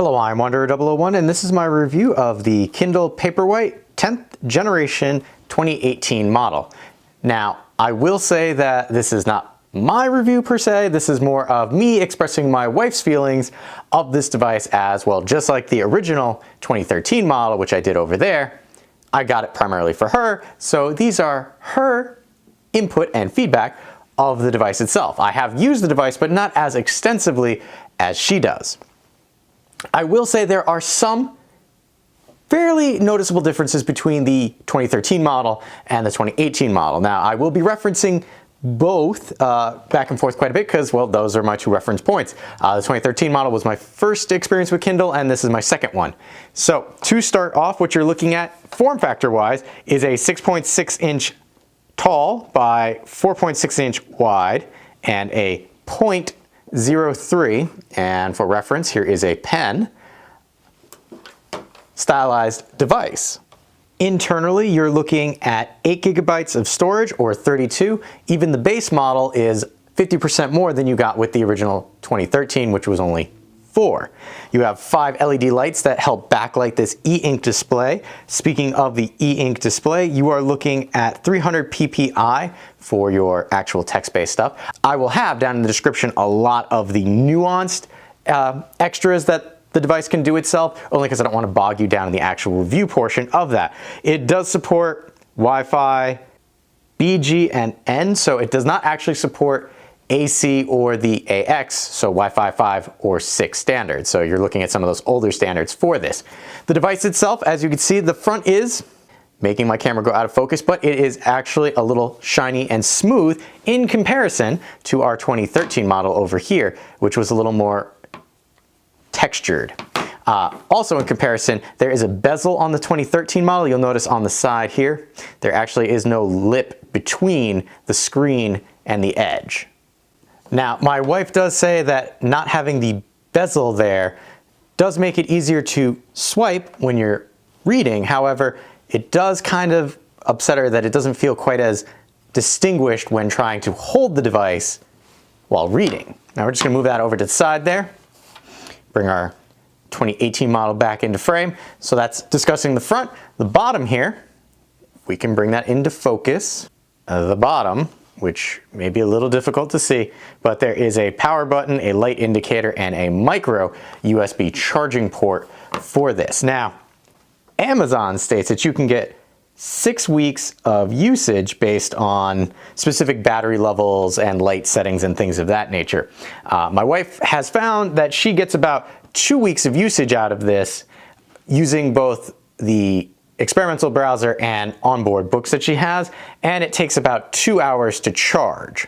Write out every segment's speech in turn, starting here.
Hello, I'm Wanderer001 and this is my review of the Kindle Paperwhite 10th generation 2018 model. Now, I will say that this is not my review per se, this is more of me expressing my wife's feelings of this device as well. Just like the original 2013 model, which I did over there, I got it primarily for her, so these are her input and feedback of the device itself. I have used the device, but not as extensively as she does. I will say there are some fairly noticeable differences between the 2013 model and the 2018 model. Now, I will be referencing both back and forth quite a bit because, well, those are my two reference points. The 2013 model was my first experience with Kindle, and this is my second one. So to start off, what you're looking at form factor wise is a 6.6 inch tall by 4.6 inch wide and a 0.03, and for reference, here is a pen, stylized device. Internally, you're looking at 8 gigabytes of storage or 32. Even the base model is 50% more than you got with the original 2013, which was only 4. You have 5 LED lights that help backlight this e-ink display. Speaking of the e-ink display, you are looking at 300 ppi for your actual text-based stuff. I will have down in the description a lot of the nuanced extras that the device can do itself, only because I don't want to bog you down in the actual review portion of that. It does support Wi-Fi, BG, and N, so it does not actually support AC or the AX, so Wi-Fi 5 or 6 standards. So you're looking at some of those older standards for this. The device itself, as you can see, the front is making my camera go out of focus, but it is actually a little shiny and smooth in comparison to our 2013 model over here, which was a little more textured. Also in comparison, there is a bezel on the 2013 model. You'll notice on the side here, there actually is no lip between the screen and the edge. Now, my wife does say that not having the bezel there does make it easier to swipe when you're reading. However, it does kind of upset her that it doesn't feel quite as distinguished when trying to hold the device while reading. Now we're just gonna move that over to the side there. Bring our 2018 model back into frame. So that's discussing the front. The bottom here, we can bring that into focus. The bottom, which may be a little difficult to see, but there is a power button, a light indicator, and a micro USB charging port for this. Now, Amazon states that you can get 6 weeks of usage based on specific battery levels and light settings and things of that nature. My wife has found that she gets about 2 weeks of usage out of this using both the experimental browser and onboard books that she has, and it takes about 2 hours to charge.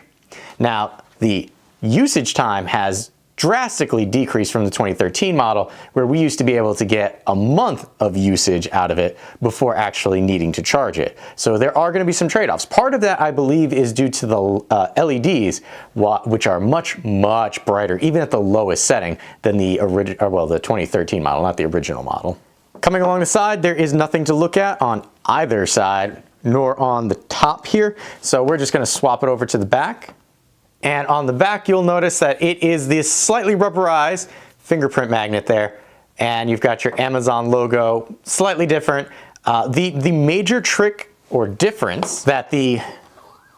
Now, the usage time has drastically decreased from the 2013 model, where we used to be able to get a month of usage out of it before actually needing to charge it. So there are going to be some trade-offs. Part of that, I believe, is due to the LEDs, which are much brighter, even at the lowest setting, than the 2013 model, not the original model. Coming along the side, there is nothing to look at on either side, nor on the top here. So we're just going to swap it over to the back. And on the back, you'll notice that it is this slightly rubberized fingerprint magnet there. And you've got your Amazon logo, slightly different. The major trick or difference that the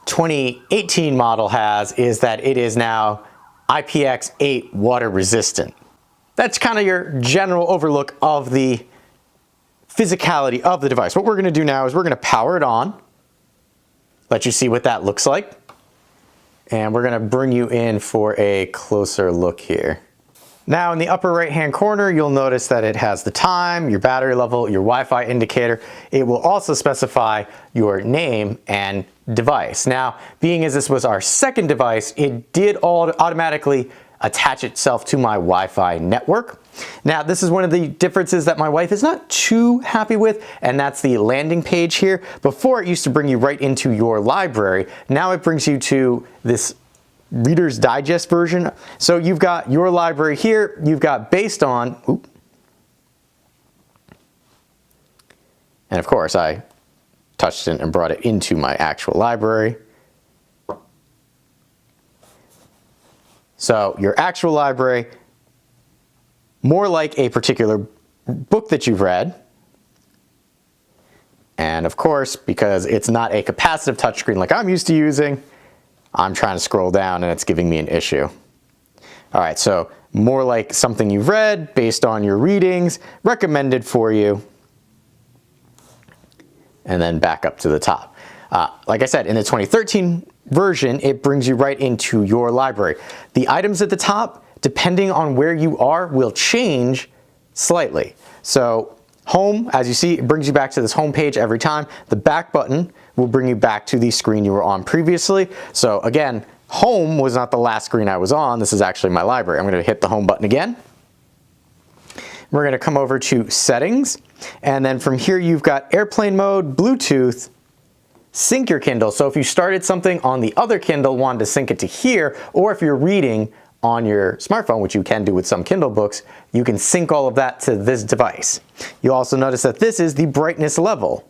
2018 model has is that it is now IPX8 water resistant. That's kind of your general overlook of the physicality of the device. What we're going to do now is we're going to power it on, let you see what that looks like, and we're going to bring you in for a closer look here. Now in the upper right hand corner, you'll notice that it has the time, your battery level, your Wi-Fi indicator. It will also specify your name and device. Now, being as this was our second device, it did automatically attach itself to my Wi-Fi network. Now, this is one of the differences that my wife is not too happy with, and that's the landing page here. Before, it used to bring you right into your library. Now it brings you to this Reader's Digest version. So you've got your library here, you've got based on, and of course I touched it and brought it into my actual library. So your actual library, more like a particular book that you've read. And of course, because it's not a capacitive touchscreen like I'm used to using, I'm trying to scroll down and it's giving me an issue. All right, so more like something you've read based on your readings, recommended for you, and then back up to the top. Like I said, in the 2013 version, it brings you right into your library. The items at the top, depending on where you are, will change slightly. So home, as you see, it brings you back to this home page every time. The back button will bring you back to the screen you were on previously. So again, home was not the last screen I was on. This is actually my library. I'm going to hit the home button again. We're going to come over to settings. And then from here, you've got airplane mode, Bluetooth, sync your Kindle. So if you started something on the other Kindle, wanted to sync it to here, or if you're reading on your smartphone, which you can do with some Kindle books, you can sync all of that to this device. You'll also notice that this is the brightness level.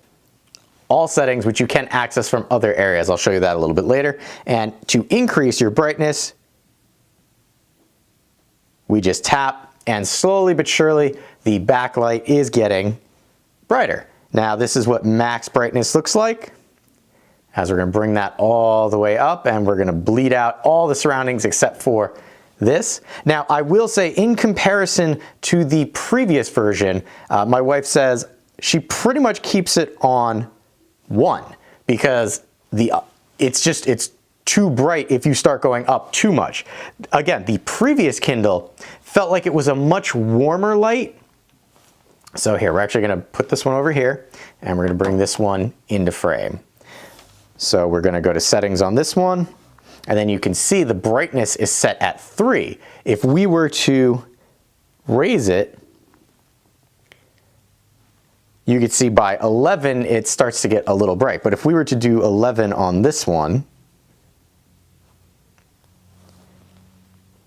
All settings which you can access from other areas. I'll show you that a little bit later. And to increase your brightness, we just tap, and slowly but surely the backlight is getting brighter. Now this is what max brightness looks like, as we're going to bring that all the way up and we're going to bleed out all the surroundings except for this. Now I will say, in comparison to the previous version, my wife says she pretty much keeps it on 1 because it's too bright if you start going up too much. Again, the previous Kindle felt like it was a much warmer light. So here, we're actually going to put this one over here and we're going to bring this one into frame. So we're going to go to settings on this one, and then you can see the brightness is set at 3. If we were to raise it, you could see by 11 it starts to get a little bright. But if we were to do 11 on this one,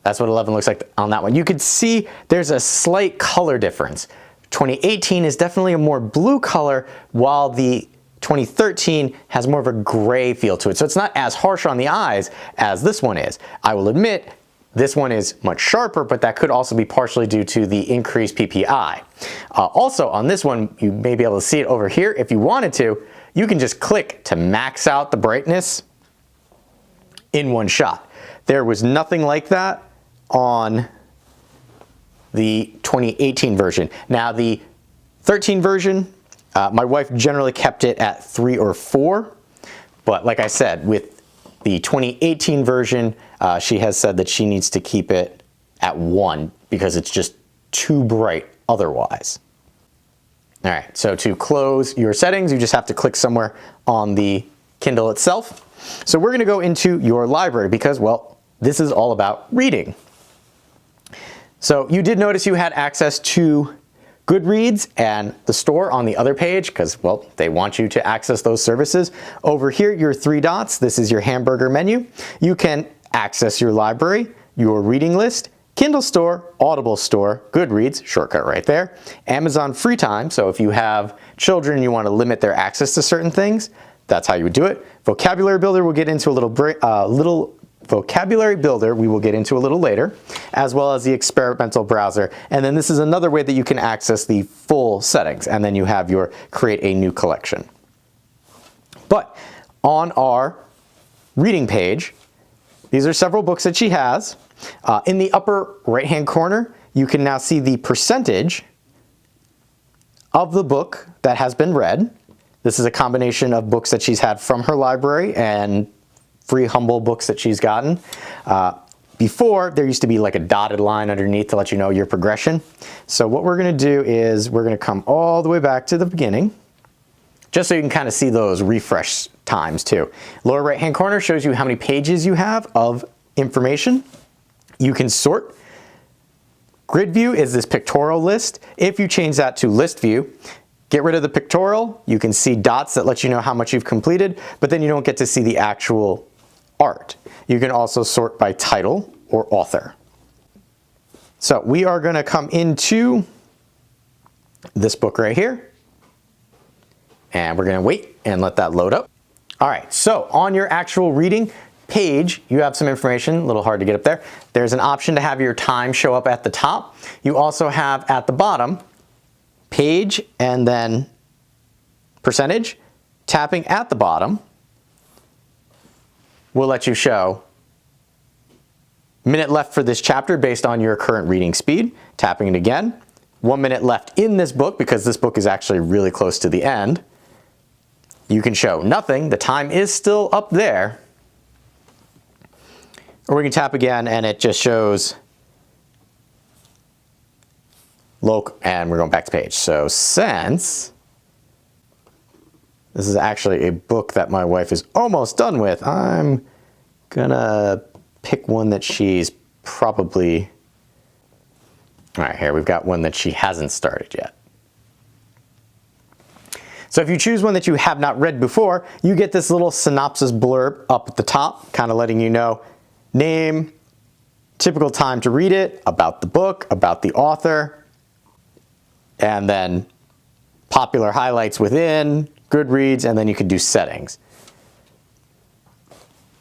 that's what 11 looks like on that one. You could see there's a slight color difference. 2018 is definitely a more blue color, while the 2013 has more of a gray feel to it. So it's not as harsh on the eyes as this one is. I will admit, this one is much sharper, but that could also be partially due to the increased PPI. Also on this one, you may be able to see it over here. If you wanted to, you can just click to max out the brightness in one shot. There was nothing like that on the 2018 version. Now the 13 version, my wife generally kept it at 3 or 4, but like I said, with the 2018 version, she has said that she needs to keep it at 1 because it's just too bright otherwise. All right, so to close your settings, you just have to click somewhere on the Kindle itself. So we're going to go into your library because, well, this is all about reading. So you did notice you had access to Goodreads and the store on the other page because, well, they want you to access those services. Over here, your 3 dots, this is your hamburger menu. You can access your library, your reading list, Kindle Store, Audible Store, Goodreads, shortcut right there, Amazon Free Time. So if you have children and you want to limit their access to certain things, that's how you would do it. Vocabulary Builder we'll get into a little Vocabulary Builder we will get into a little later, as well as the experimental browser. And then this is another way that you can access the full settings, and then you have your create a new collection. But on our reading page, these are several books that she has. In the upper right-hand corner, you can now see the percentage of the book that has been read. This is a combination of books that she's had from her library and free humble books that she's gotten. Before, there used to be like a dotted line underneath to let you know your progression. So what we're going to do is we're going to come all the way back to the beginning, just so you can kind of see those refresh times too. Lower right hand corner shows you how many pages you have of information. You can sort. Grid view is this pictorial list. If you change that to list view, get rid of the pictorial, you can see dots that let you know how much you've completed, but then you don't get to see the actual art. You can also sort by title or author. So we are going to come into this book right here, and we're going to wait and let that load up. All right, so on your actual reading, page, you have some information, a little hard to get up there. There's an option to have your time show up at the top. You also have at the bottom, page and then percentage. Tapping at the bottom will let you show minute left for this chapter based on your current reading speed. Tapping it again, 1 minute left in this book because this book is actually really close to the end. You can show nothing, the time is still up there. Or we can tap again and it just shows loc, and we're going back to page. So since this is actually a book that my wife is almost done with, I'm gonna pick one that she's probably, all right, here we've got one that she hasn't started yet. So if you choose one that you have not read before, you get this little synopsis blurb up at the top, kind of letting you know name, typical time to read it, about the book, about the author, and then popular highlights within, Goodreads, and then you can do settings.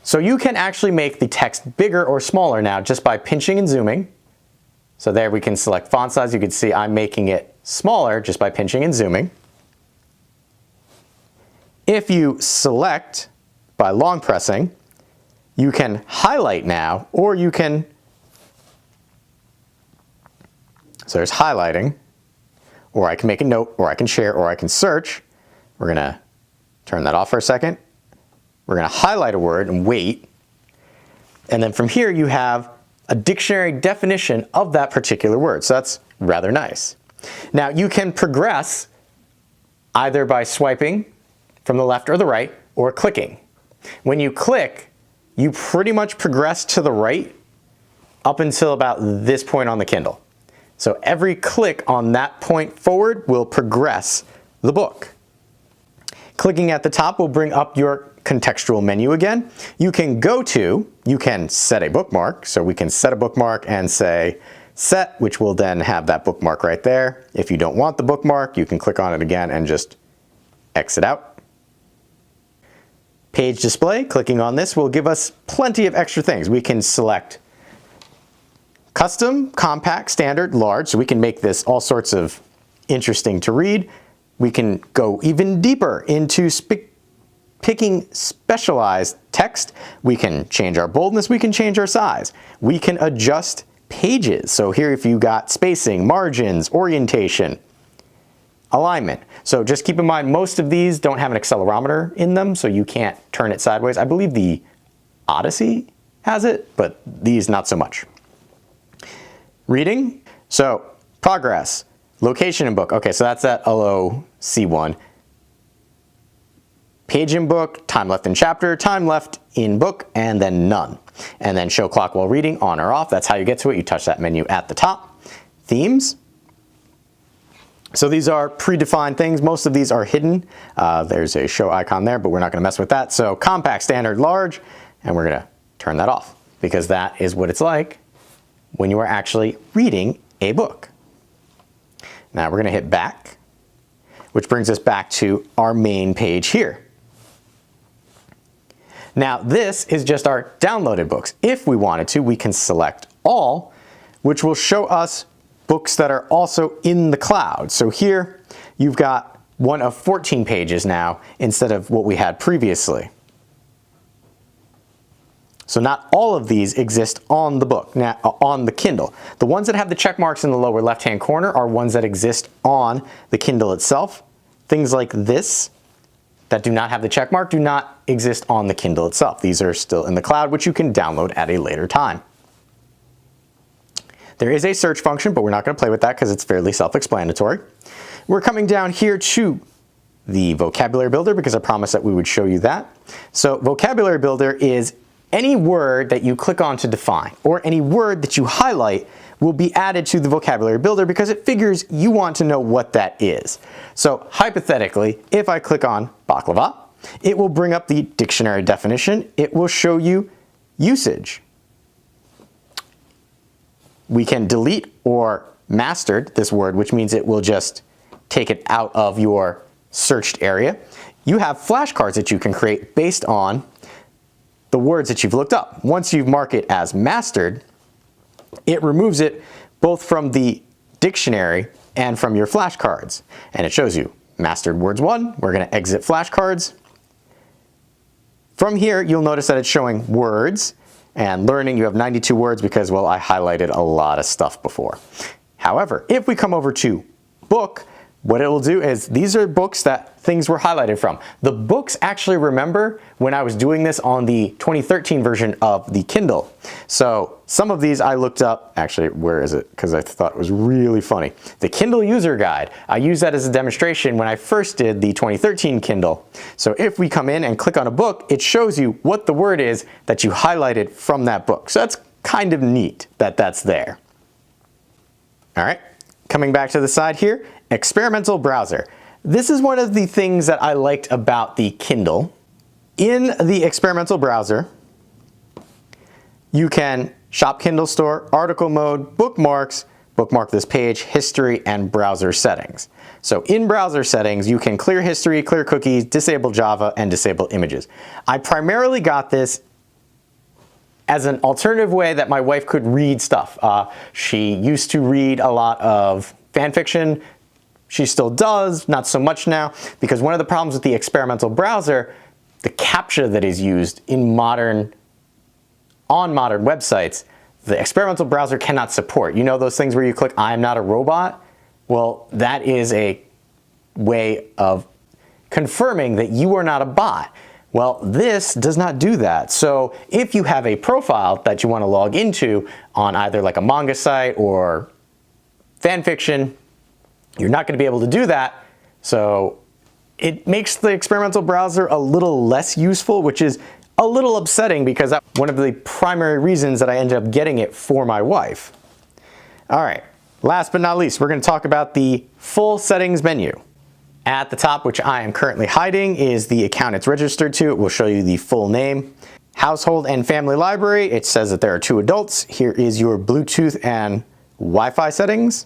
So you can actually make the text bigger or smaller now just by pinching and zooming. So there we can select font size. You can see I'm making it smaller just by pinching and zooming. If you select by long pressing, you can highlight now, or you can, so there's highlighting, or I can make a note, or I can share, or I can search. We're gonna turn that off for a second. We're gonna highlight a word and wait. And then from here you have a dictionary definition of that particular word. So that's rather nice. Now you can progress either by swiping from the left or the right, or clicking. When you click, you pretty much progress to the right up until about this point on the Kindle. So every click on that point forward will progress the book. Clicking at the top will bring up your contextual menu again. You can you can set a bookmark. So we can set a bookmark and say set, which will then have that bookmark right there. If you don't want the bookmark, you can click on it again and just exit out. Page display, clicking on this will give us plenty of extra things. We can select custom, compact, standard, large, so we can make this all sorts of interesting to read. We can go even deeper into picking specialized text. We can change our boldness, we can change our size. We can adjust pages. So here if you got spacing, margins, orientation, alignment. So just keep in mind most of these don't have an accelerometer in them, so you can't turn it sideways. I believe the Odyssey has it, but these not so much. Reading, so progress, location in book. Okay, so that's that LOC1. Page in book, time left in chapter, time left in book, and then none. And then show clock while reading, on or off. That's how you get to it. You touch that menu at the top. Themes. So these are predefined things. Most of these are hidden. There's a show icon there, but we're not going to mess with that. So compact, standard, large, and we're going to turn that off because that is what it's like when you are actually reading a book. Now we're going to hit back, which brings us back to our main page here. Now this is just our downloaded books. If we wanted to, we can select all, which will show us books that are also in the cloud. So here you've got one of 14 pages now instead of what we had previously. So not all of these exist on the book, now on the Kindle. The ones that have the check marks in the lower left-hand corner are ones that exist on the Kindle itself. Things like this that do not have the check mark do not exist on the Kindle itself. These are still in the cloud, which you can download at a later time. There is a search function, but we're not going to play with that because it's fairly self-explanatory. We're coming down here to the vocabulary builder because I promised that we would show you that. So vocabulary builder is any word that you click on to define or any word that you highlight will be added to the vocabulary builder because it figures you want to know what that is. So hypothetically, if I click on baklava, it will bring up the dictionary definition. It will show you usage. We can delete or mastered this word, which means it will just take it out of your searched area. You have flashcards that you can create based on the words that you've looked up. Once you've marked it as mastered, it removes it both from the dictionary and from your flashcards. And it shows you mastered words 1. We're going to exit flashcards. From here, you'll notice that it's showing words, and learning, you have 92 words because, well, I highlighted a lot of stuff before. However, if we come over to book, what it will do is these are books that things were highlighted from. The books actually remember when I was doing this on the 2013 version of the Kindle. So some of these I looked up, actually, where is it? Because I thought it was really funny. The Kindle user guide. I used that as a demonstration when I first did the 2013 Kindle. So if we come in and click on a book, it shows you what the word is that you highlighted from that book. So that's kind of neat that that's there. All right, coming back to the side here, experimental browser. This is one of the things that I liked about the Kindle. In the experimental browser, you can shop Kindle store, article mode, bookmarks, bookmark this page, history, and browser settings. So in browser settings, you can clear history, clear cookies, disable Java, and disable images. I primarily got this as an alternative way that my wife could read stuff. She used to read a lot of fan fiction. She still does, not so much now, because one of the problems with the experimental browser, the CAPTCHA that is used on modern websites, the experimental browser cannot support. You know those things where you click, "I am not a robot"? Well, that is a way of confirming that you are not a bot. Well, this does not do that. So if you have a profile that you want to log into on either like a manga site or fan fiction, you're not going to be able to do that. So it makes the experimental browser a little less useful, which is a little upsetting because that's one of the primary reasons that I ended up getting it for my wife. All right, last but not least, we're going to talk about the full settings menu. At the top, which I am currently hiding, is the account it's registered to. It will show you the full name. Household and family library, it says that there are 2 adults. Here is your Bluetooth and Wi-Fi settings.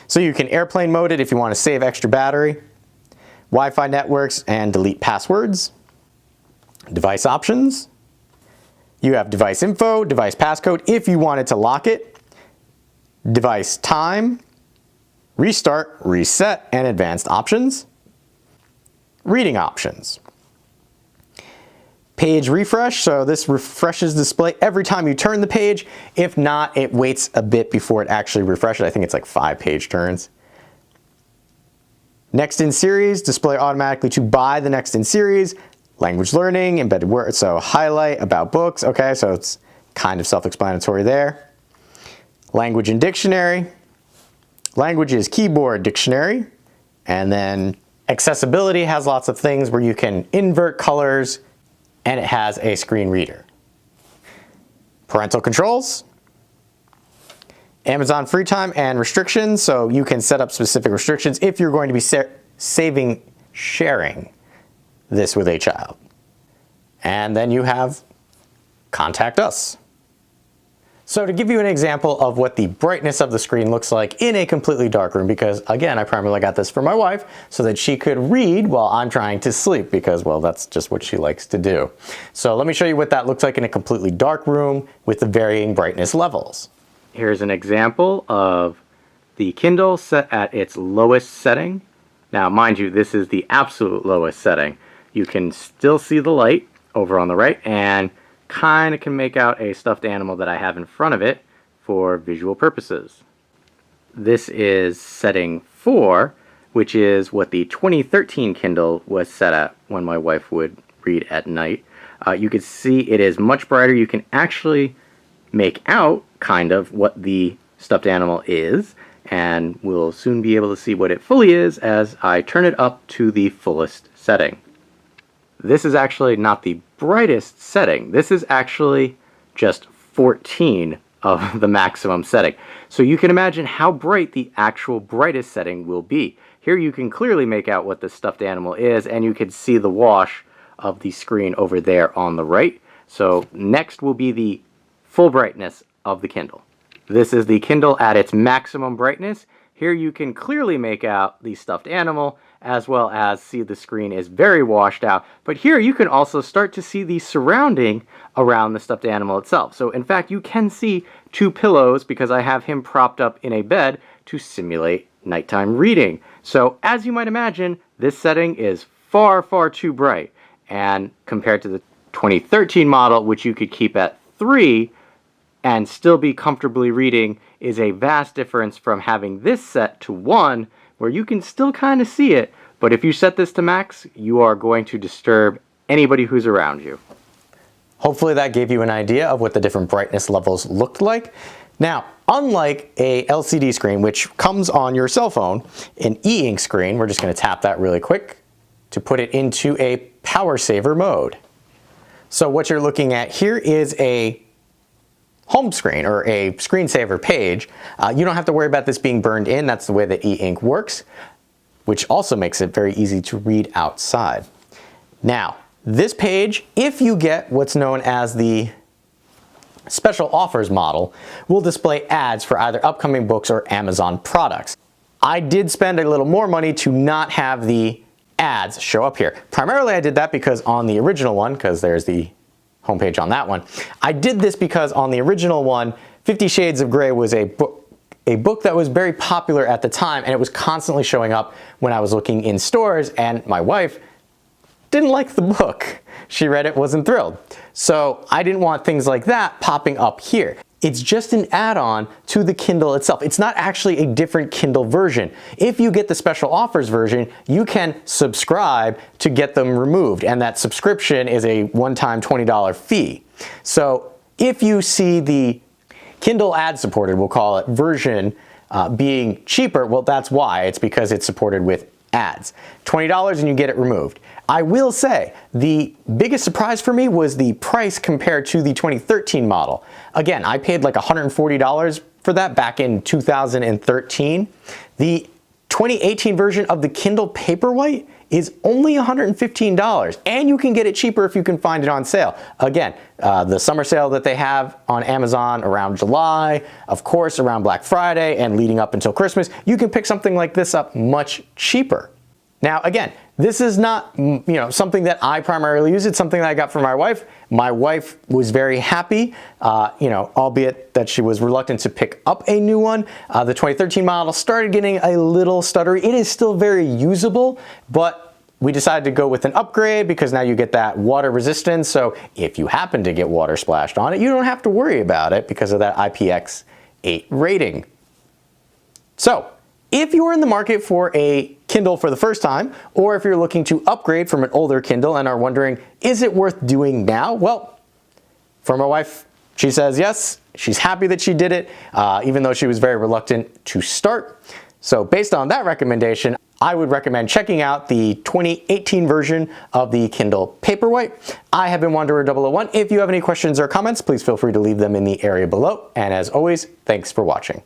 So you can airplane mode it if you want to save extra battery. Wi-Fi networks and delete passwords. Device options. You have device info, device passcode if you wanted to lock it. Device time. Restart, reset, and advanced options. Reading options. Page refresh, so this refreshes display every time you turn the page. If not, it waits a bit before it actually refreshes. I think it's like 5 page turns. Next in series, display automatically to buy the next in series. Language learning, embedded words, so highlight, about books. Okay, so it's kind of self-explanatory there. Language and dictionary. Language is keyboard dictionary, and then accessibility has lots of things where you can invert colors, and it has a screen reader. Parental controls, Amazon free time and restrictions, so you can set up specific restrictions if you're going to be sharing this with a child. And then you have contact us. So to give you an example of what the brightness of the screen looks like in a completely dark room, because again, I primarily got this for my wife so that she could read while I'm trying to sleep because, well, that's just what she likes to do. So let me show you what that looks like in a completely dark room with the varying brightness levels. Here's an example of the Kindle set at its lowest setting. Now, mind you, this is the absolute lowest setting. You can still see the light over on the right and kind of can make out a stuffed animal that I have in front of it for visual purposes. This is setting 4, which is what the 2013 Kindle was set at when my wife would read at night. You can see it is much brighter. You can actually make out kind of what the stuffed animal is, and we'll soon be able to see what it fully is as I turn it up to the fullest setting. This is actually not the brightest setting. This is actually just 14 of the maximum setting. So you can imagine how bright the actual brightest setting will be. Here you can clearly make out what the stuffed animal is, and you can see the wash of the screen over there on the right. So next will be the full brightness of the Kindle. This is the Kindle at its maximum brightness. Here you can clearly make out the stuffed animal, as well as see the screen is very washed out. But here you can also start to see the surrounding around the stuffed animal itself. So in fact, you can see two pillows because I have him propped up in a bed to simulate nighttime reading. So as you might imagine, this setting is far, far too bright. And compared to the 2013 model, which you could keep at 3 and still be comfortably reading, is a vast difference from having this set to 1, where you can still kind of see it, but if you set this to max, you are going to disturb anybody who's around you. Hopefully that gave you an idea of what the different brightness levels looked like. Now, unlike a LCD screen, which comes on your cell phone, an e-ink screen, we're just going to tap that really quick to put it into a power saver mode. So what you're looking at here is a home screen or a screensaver page. You don't have to worry about this being burned in. That's the way that e-ink works, which also makes it very easy to read outside. Now, this page, if you get what's known as the special offers model, will display ads for either upcoming books or Amazon products. I did spend a little more money to not have the ads show up here. Primarily I did that because on the original one, because there's the homepage on that one, I did this because on the original one, 50 Shades of Grey was a book that was very popular at the time, and it was constantly showing up when I was looking in stores, and my wife didn't like the book. She read it, wasn't thrilled. So I didn't want things like that popping up here. It's just an add-on to the Kindle itself. It's not actually a different Kindle version. If you get the special offers version, you can subscribe to get them removed, and that subscription is a one-time $20 fee. So if you see the Kindle ad-supported, we'll call it, version being cheaper, well, that's why. It's because it's supported with ads. $20 and you get it removed. I will say the biggest surprise for me was the price compared to the 2013 model. Again, I paid like $140 for that back in 2013. The 2018 version of the Kindle Paperwhite is only $115, and you can get it cheaper if you can find it on sale. Again, the summer sale that they have on Amazon around July, of course around Black Friday and leading up until Christmas, you can pick something like this up much cheaper. Now again, this is not something that I primarily use. It's something that I got from my wife. My wife was very happy, albeit that she was reluctant to pick up a new one. The 2013 model started getting a little stuttery. It is still very usable, but we decided to go with an upgrade because now you get that water resistance. So if you happen to get water splashed on it, you don't have to worry about it because of that IPX8 rating. So if you are in the market for a Kindle for the first time, or if you're looking to upgrade from an older Kindle and are wondering, is it worth doing now? Well, for my wife, she says yes. She's happy that she did it, even though she was very reluctant to start. So based on that recommendation, I would recommend checking out the 2018 version of the Kindle Paperwhite. I have been Wanderer001. If you have any questions or comments, please feel free to leave them in the area below. And as always, thanks for watching.